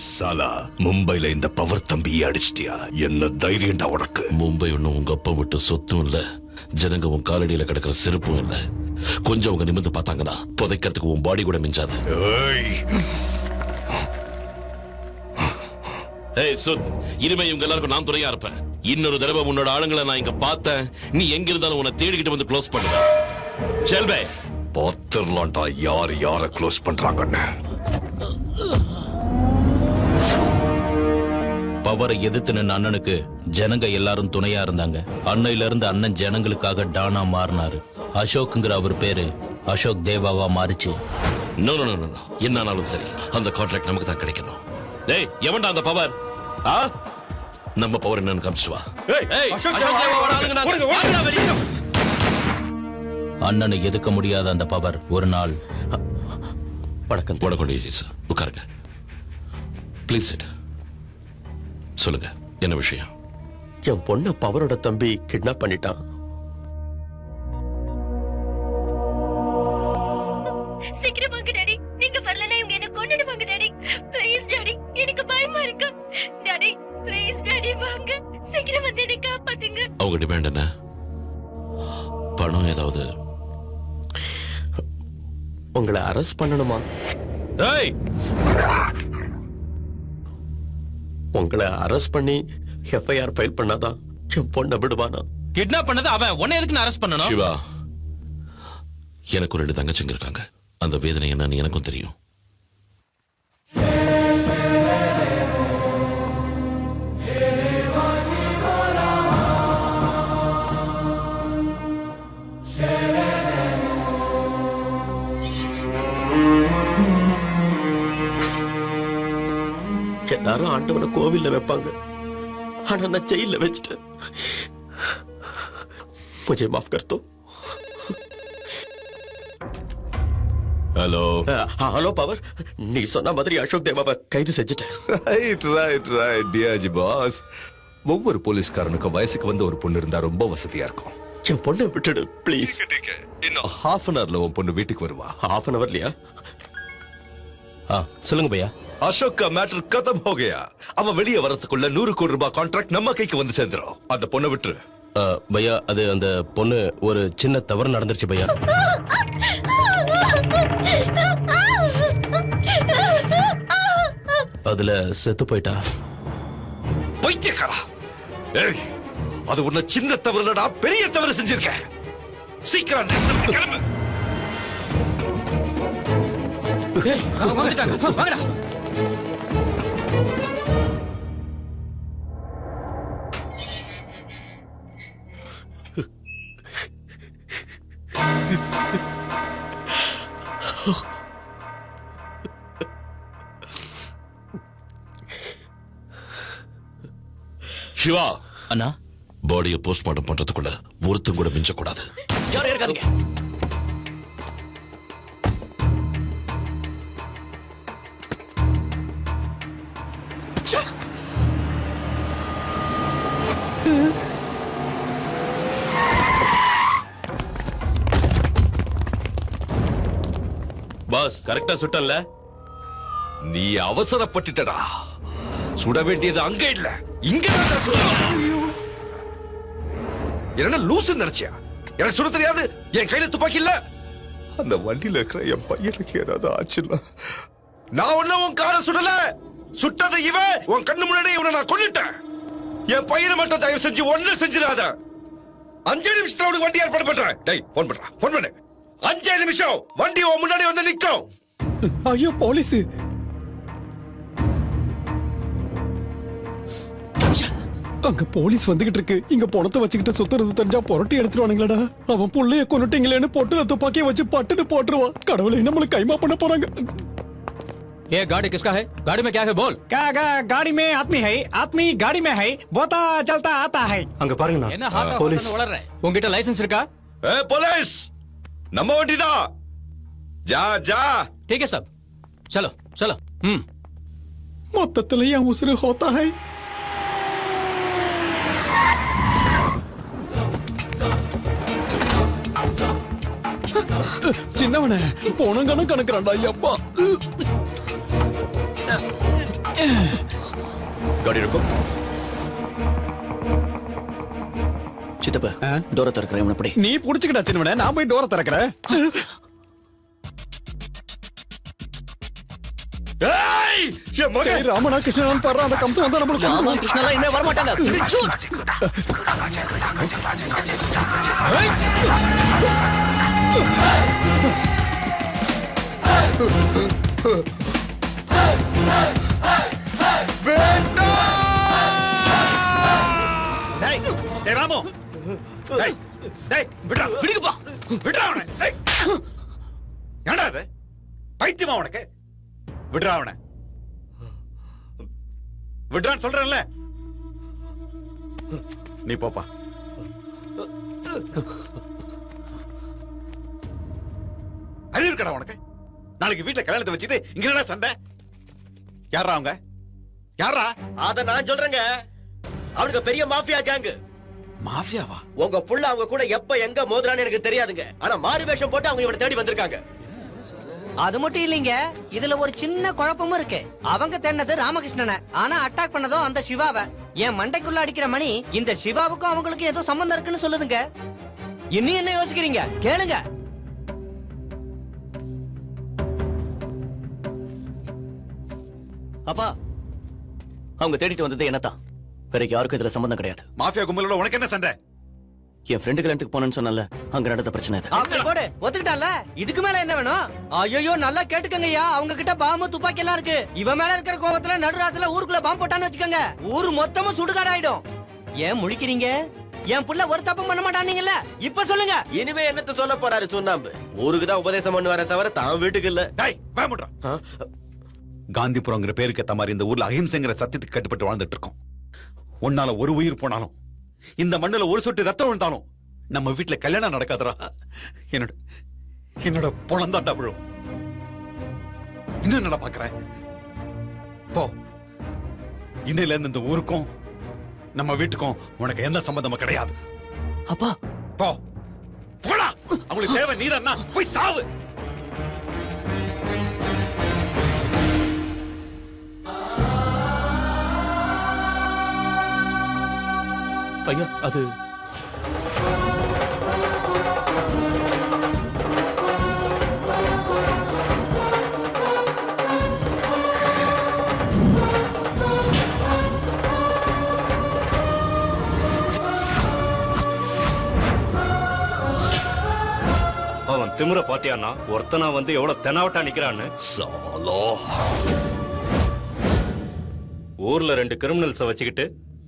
சாலா, மும்பைல இந்த பவர் தம்பியை அடிச்சிட்டியா? என்ன தைரியம்டா உனக்கு? மும்பை ஒன்னும் உங்க அப்பா விட்டு சொத்தும் இல்ல, ஜனங்க உன் காலடியில கிடக்கிற செருப்பும் இல்ல. கொஞ்சம் அவங்க நிமிர்ந்து பார்த்தாங்கன்னா புதைக்கிறதுக்கு உன் பாடி கூட மிஞ்சாது. இனிமே இவங்க எல்லாருக்கும் நான் துணையா இருப்பேன். இன்னொரு தடவை உன்னோட ஆளுங்களை நான் இங்க பார்த்தேன், நீ எங்க இருந்தாலும் உன்னை தேடிக்கிட்டு வந்து க்ளோஸ் பண்ணுவேன். செல்வே, பாத்துர்லாம்டா யார க்ளோஸ் பண்றாங்கன்னு. பவரை எதிர்த்து நின்ன அண்ணனுக்கு ஜனங்க எல்லாரும் துணையா இருந்தாங்க. அன்னையில இருந்து அண்ணன் ஜனங்களுக்காக டானா மாறினாரு. அசோக்குங்கிற அவர் பேரு அசோக் தேவாவா மாறிச்சு. நோ நோ நோ நோ, என்னானாலும் சரி அந்த கான்ட்ராக்ட் நமக்கு தான் கிடைக்கணும். டேய், எவன்டா அந்த பவர்? நம்ம பவர் என்னன்னு காமிச்சிட்டு வா. அண்ணனை எதுக்க முடியாத அந்த பவர் ஒரு நாள். வணக்கம். வணக்கம் சார், உட்காருங்க ப்ளீஸ். சொல்லுங்க, என்ன விஷயம்? என் பொண்ண பவரோட தம்பி கிட்னாப் பண்ணிட்டான். சீக்கிரம் வாங்க டாடி, நீங்க வரலனா இவங்க என்ன கொன்னுடுவாங்க டாடி. ப்ளீஸ் டாடி, எனக்கு பயமா இருக்கு டாடி. ப்ளீஸ் டாடி வாங்க, சீக்கிரம் வந்து என்ன காப்பாத்துங்க. அவங்க டிமாண்ட் என்ன? பணம் ஏதாவது? உங்களை அரெஸ்ட் பண்ணணுமா? ஏய், உங்களை அரெஸ்ட் பண்ணி எஃப்ஐஆர் ஃபைல் பண்ணாதான் என் பொண்ணை விடுவானா? கிட்னாப் பண்ணது அவன், உன்னை எதுக்கு அரெஸ்ட் பண்ணணும்? சிவா, எனக்கு 2 தங்கச்சிங்க இருக்காங்க. அந்த வேதனை என்னன்னு எனக்கும் தெரியும். எல்லாரும் ஆண்டவனை கோவில்ல வைப்பாங்க, ஆனா நான் ஜெயில வச்சுட்டேன். मुझे माफ कर दो. ஹலோ ஹலோ பவர், நீ சொன்ன மாதிரி அசோக் தேவாவை கைது செஞ்சுட்டேன். ரைட் டியாஜி பாஸ். ஒவ்வொரு போலீஸ்காரனுக்கும் வயசுக்கு வந்து ஒரு பொண்ணு இருந்தா ரொம்ப வசதியா இருக்கும். என் பொண்ணை விட்டுடு ப்ளீஸ். இன்னும் ஹாஃப் அன் ஹவர்ல உன் பொண்ணு வீட்டுக்கு வருவா. ஹாஃப் அன் ஹவர்லயா? சொல்லுங்க பையா. அசோக் का मैटर खत्म हो गया. அவன் வெளியே வரதுக்குள்ள 100 கோடி ரூபாய் கான்ட்ராக்ட் நம்ம கைக்கு வந்து சேர்ந்துரும். அந்த பொண்ணை விட்டுரு. பையா, அது அந்த பொண்ணு ஒரு சின்ன தவறு நடந்துருச்சு பையா. அதுல செத்து போயிட்டா. பைத்தியக்காரா! ஏய், அது உன்ன சின்ன தவறுலடா, பெரிய தவறு செஞ்சிருக்க. சீக்கிரம் கிளம்பு. வாங்கடா. சிவா, அண்ணா, பாடியை போஸ்ட்மார்ட்டம் பண்றதுக்குள்ள ஒருத்தம் கூட மிஞ்ச கூடாது. யாரும் இருக்காதீங்க. பாஸ், கரெக்டா சுட்டல்ல? நீ அவசரப்பட்டுட்டடா. சுட வேண்டியது அங்க இல்ல, இங்க. என்ன லூசு நினைச்சியா? எனக்கு சுட தெரியாது, என் கையில துப்பாக்கி இல்ல. அந்த வண்டியில இருக்கிற என் பையனுக்கு ஏதாவது ஆச்சுன்னா நான் ஒண்ணு உன் காரை சுடல. சுட்டதை இவன் உன் கண்ணு முன்னாடி இவனை நான் கொன்னுட்டேன். என் பையனை மட்டும் தயவு செஞ்சு ஒண்ணு செஞ்சிடாத. 5 நிமிஷத்துல அவனுக்கு வண்டி ஏற்பாடு பண்றேன். டேய், போன் பண்ணு. 5 நிமிஷம் வண்டி உன் முன்னாடி வந்து நிக்கும். ஐயோ போலீஸ்! அங்க போலீஸ் வந்துகிட்டு இருக்கு. இங்க பணத்தை வச்சுக்கிட்டு சுத்துறது தெரிஞ்சா புரட்டி எடுத்துருவானுங்களடா. அவன் புள்ளைய கொன்னுட்டீங்களேன்னு பொட்டுல துப்பாக்கிய வச்சு பட்டுன்னு போட்டுருவான். கடவுளை நம்மள கைமா பண்ண போறாங்க. ये गाड़ी किसका है? गाड़ी में क्या है बोल? गाड़ी में आदमी है. आदमी गाड़ी में है. बोता चलता आता है. அங்க பாருங்க. என்ன ஹார்ட் போலீஸ் வளர்ற? உன்கிட்ட லைசென்ஸ் இருக்கா? போலீஸ், நம்ம வண்டிதான். जा. ठीक है सब, चलो. மொத்தத்துல என் உசுறு ஹோத்தா है. சின்னவனே, போனங்கன கணக்குறான்டா. அப்பா, காடி இருக்கும். சித்தப்பா டோரை திறக்கிறேன் இவனை எப்படி. நீ புடிச்சுக்கிட்டா சின்னவனே, நான் போய் டோரை திறக்கிறேன். ஏய், என் மகன் ஏய், ராமனா கிருஷ்ணன் பாரு, அந்த கம்சன் வந்தா நம்மளுக்கு ராமா கிருஷ்ணா இனிமே வர மாட்டாங்க. டேய், டேய் ராமு. டேய், டேய், விட்றா. பிடிக்குப்பா. விட்றா அவனை. டேய். ஏன்டா இது? பைத்தியமா உனக்கு? விட்றா அவனை. விட்றான்னு சொல்றேன்ல. நீ போப்பா. அறிவு இருக்கடா உனக்கு? நாளைக்கு வீட்டுல கல்யாணத்தை வச்சுட்டு இங்க என்ன சண்டை? யாரா அவங்க? யாரா? அத நான் சொல்றேங்க. அவனுக்கு பெரிய மாஃபியா கேங். மாஃபியாவா? உங்க புள்ள அவங்க கூட எப்ப எங்க மோதுறான்னு எனக்கு தெரியாதுங்க. ஆனா மாறு வேஷம் போட்டு அவங்க இவனை தேடி வந்திருக்காங்க. அது மட்டும் இல்லைங்க, இதுல ஒரு சின்ன குழப்பமும் இருக்கு. அவங்க தேடினது ராமகிருஷ்ணனை, ஆனா அட்டாக் பண்ணதும் அந்த சிவாவை. என் மண்டைக்குள்ள அடிக்கிற மணி இந்த சிவாவுக்கும் அவங்களுக்கும் ஏதோ சம்பந்தம் இருக்குன்னு சொல்லுதுங்க. இன்னும் என்ன யோசிக்கிறீங்க? கேளுங்க. அப்பா, அவங்க தேடிட்டு வந்தது என்னதான், வேற யாருக்கும் இதுல சம்பந்தம் கிடையாது. மாஃபியா கும்பலோட உனக்கு என்ன சண்டை? என் ஃப்ரெண்டு கல்யாணத்துக்கு போனேன்னு சொன்னல, அங்க நடந்த பிரச்சனை இது. அப்படி போடு, ஒத்துக்கிட்டால. இதுக்கு மேல என்ன வேணும்? ஐயோ, நல்லா கேட்டுக்கங்கய்யா, அவங்க கிட்ட பாம்பு துப்பாக்கி எல்லாம் இருக்கு. இவன் மேல இருக்கிற கோவத்துல நடுராத்துல ஊருக்குள்ள பாம்பு போட்டான்னு வச்சுக்கோங்க, ஊரு மொத்தமும் சுடுகாடாயிடும். ஏன் முழிக்கிறீங்க? என் புள்ள ஒரு தப்பும் பண்ண மாட்டானீங்கல்ல, இப்ப சொல்லுங்க. இனிமே என்னத்த சொல்ல போறாரு சுண்ணாம்பு? ஊருக்கு தான் உபதேசம் பண்ணுவாரே தவிர தான் வீட்டுக்கு இல்ல. டேய், பயமுடுறா. காந்திபுரங்கிற பேருக்கு ஏத்த மாதிரி இந்த ஊர்ல அஹிம்சைங்கிற சத்தியத்துக்கு கட்டுப்பட்டு வாழ்ந்துட்டு இருக்கோம். உன்னால ஒரு உயிர் போனாலும், இந்த மண்ணுல ஒரு சொட்டு ரத்தம் விழுந்தாலும் நம்ம வீட்டுல கல்யாணம் நடக்காதரா. என்னோட பொழந்தாண்டா விழும். இன்னும் என்னடா பாக்குறேன்? போ. இன்னையில இருந்து இந்த ஊருக்கும் நம்ம வீட்டுக்கும் உனக்கு எந்த சம்பந்தமும் கிடையாது. அப்பா, போ. போடா. அவங்களுக்கு தேவை நீரன்னா போய் சாவு. ஐயா, அது அவன் திமிர பாத்தியானா, ஒருத்தனா வந்து எவ்வளவு தெனாவட்டா நிக்கிறான்னு. சாலோ. ஊர்ல 2 கிரிமினல்ஸ வச்சுக்கிட்டு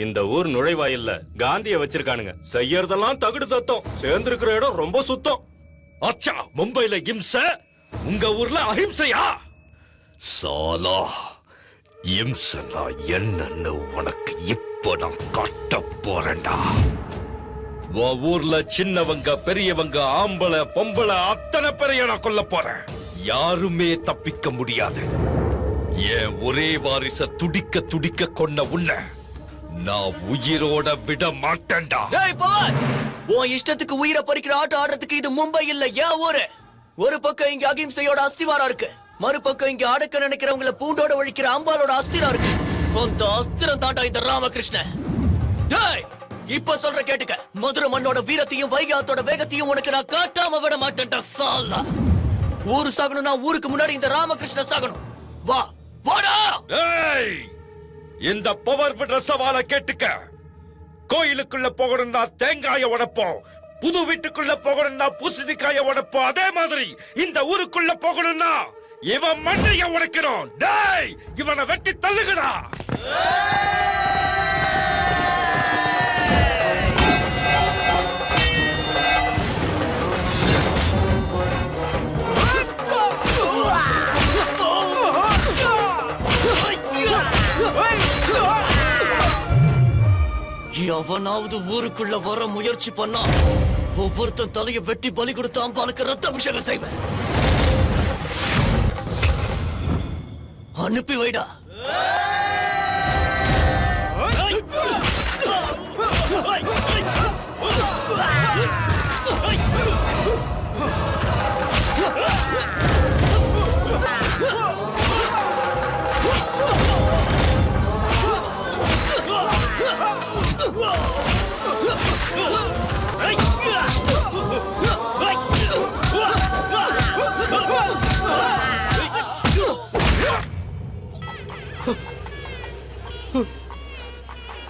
இந்த ஊர் நுழைவாயில்ல காந்திய வச்சிருக்கானுங்க. செய்யறதெல்லாம் தகுடு தத்தம், சேர்ந்திருக்கிற இடம் ரொம்ப சுத்தம். அச்சா, மும்பைல இம்சை, உங்க ஊர்ல அஹிம்சையா? சாலா, இம்சனா என்னன்னு உனக்கு இப்ப நான் காட்ட போறேன்டா. உன் ஊர்ல சின்னவங்க பெரியவங்க ஆம்பளை பொம்பளை அத்தனை பேரையும் நான் கொல்ல போறேன். யாருமே தப்பிக்க முடியாது. என் ஒரே வாரிச துடிக்க துடிக்க கொன்ன உன்னை நான் உயிரோட விட மாட்டேன்டா. டேய் பவன், உன் இஷ்டத்துக்கு உயிரை பறிக்கிற ஆட்டம் ஆடுறதுக்கு இது மும்பை இல்ல, ஏன் ஊரு. ஒரு பக்கம் இங்க அகிம்சையோட அஸ்திவாரம் இருக்கு, மறுபக்கம் இங்க அடக்க நினைக்கிறவங்கள பூண்டோட ஒழிக்கிற அம்பாலோட அஸ்திரம் இருக்கு. அந்த அஸ்திரம் தாண்டா இந்த ராமகிருஷ்ணன். டேய், இப்ப சொல்ற கேட்டுக்க. மதுரை மண்ணோட வீரத்தையும் வைகாத்தோட வேகத்தையும் உனக்கு நான் காட்டாம விட மாட்டேன்டா சாலா. ஊரு சாகணும்னா ஊருக்கு முன்னாடி இந்த ராமகிருஷ்ணன் சாகணும். வா, வாடா. ஏய், இந்த பவர் விடுற சவாலை கேட்டுக்க. கோயிலுக்குள்ள போகணும்னா தேங்காய உடைப்போம், புது வீட்டுக்குள்ள போகணும்னா பூசணிக்காய உடைப்போம். அதே மாதிரி இந்த ஊருக்குள்ள போகணும்னா இவன் மண்டைய உடைக்கிறோம். டேய், இவனை வெட்டி தள்ளுகடா. எவனாவது ஊருக்குள்ள வர முயற்சி பண்ணா ஒவ்வொருத்தன் தலையை வெட்டி பலி கொடுத்து அம்பாளுக்கு ரத்த அபிஷேகம் செய்வேன். அனுப்பி வைடா.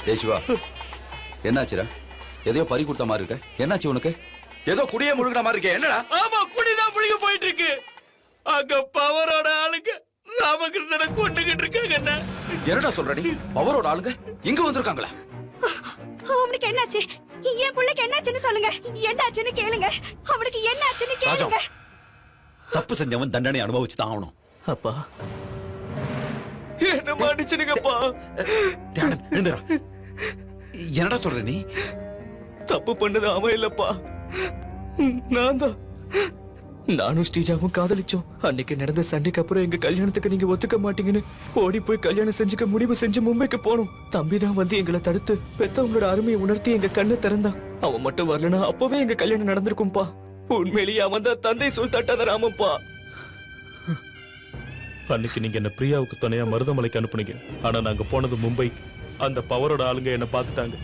டேய் சிவா என்னாச்சுடா எதையோ பறி கொடுத்த மாதிரி இருக்க என்னாச்சு உனக்கு ஏதோ குடியே முழுகிற மாதிரி இருக்க என்னடா ஆமா குடிதான் முழுக போயிட்டு இருக்கு அங்க பவரோட ஆளுங்க ராமகிருஷ்ணனை கொண்டுகிட்டு இருக்காங்க என்ன என்னடா சொல்ற நீ அவரோட ஆளுங்க இங்க வந்திருக்காங்களா அவனுக்கு என்னாச்சு என் பிள்ளைக்கு என்னாச்சுன்னு சொல்லுங்க என்னாச்சுன்னு கேளுங்க அவனுக்கு என்னாச்சுன்னு கேளுங்க தப்பு செஞ்சவன் தண்டனை அனுபவிச்சு தான் ஆகணும். அப்பா என்ன மன்னிச்சிடுங்கப்பா எழுந்துடா. என்னடா சொல்ற நீ? தப்பு பண்ணது அவன் இல்லப்பா நான் தான். நானும் ஸ்ரீஜாவும் காதலிச்சோம். அன்னைக்கு நடந்த சண்டைக்கு அப்புறம் எங்க கல்யாணத்துக்கு நீங்க ஒத்துக்க மாட்டீங்கன்னு ஓடி போய் கல்யாணம் செஞ்சுக்க முடிவு செஞ்சு மும்பைக்கு போனோம். தம்பி தான் வந்து எங்களை தடுத்து பெத்தவங்களோட அருமையை உணர்த்தி எங்க கண்ணை திறந்தான். அவன் மட்டும் வரலனா அப்பவே எங்க கல்யாணம் நடந்திருக்கும்பா. உண்மையிலேயே அவன் தான் தந்தை சொல் தட்டாத ராமப்பா. அன்னைக்கு நீங்க என்ன பிரியாவுக்கு துணையா மருதமலைக்கு அனுப்புனீங்க. ஆனா நாங்க போனது மும்பைக்கு. அந்த பவரோட ஆளுங்க என்ன பார்த்துட்டாங்க.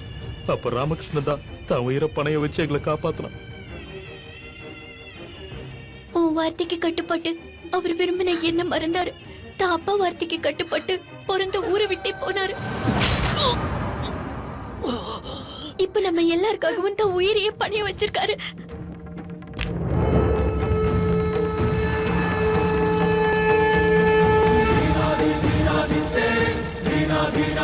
அப்ப ராமகிருஷ்ணன் தான் தான் உயிரை பணைய வச்சு எங்களை காப்பாத்தலாம். உன் வார்த்தைக்கு கட்டுப்பட்டு அவர் விரும்பின என்ன மறந்தாரு. தான் அப்பா வார்த்தைக்கு கட்டுப்பட்டு பிறந்த ஊரை விட்டே போனாரு. இப்ப நம்ம எல்லாருக்காகவும் தான் உயிரையே பணைய வச்சிருக்காரு. வீணா வீணா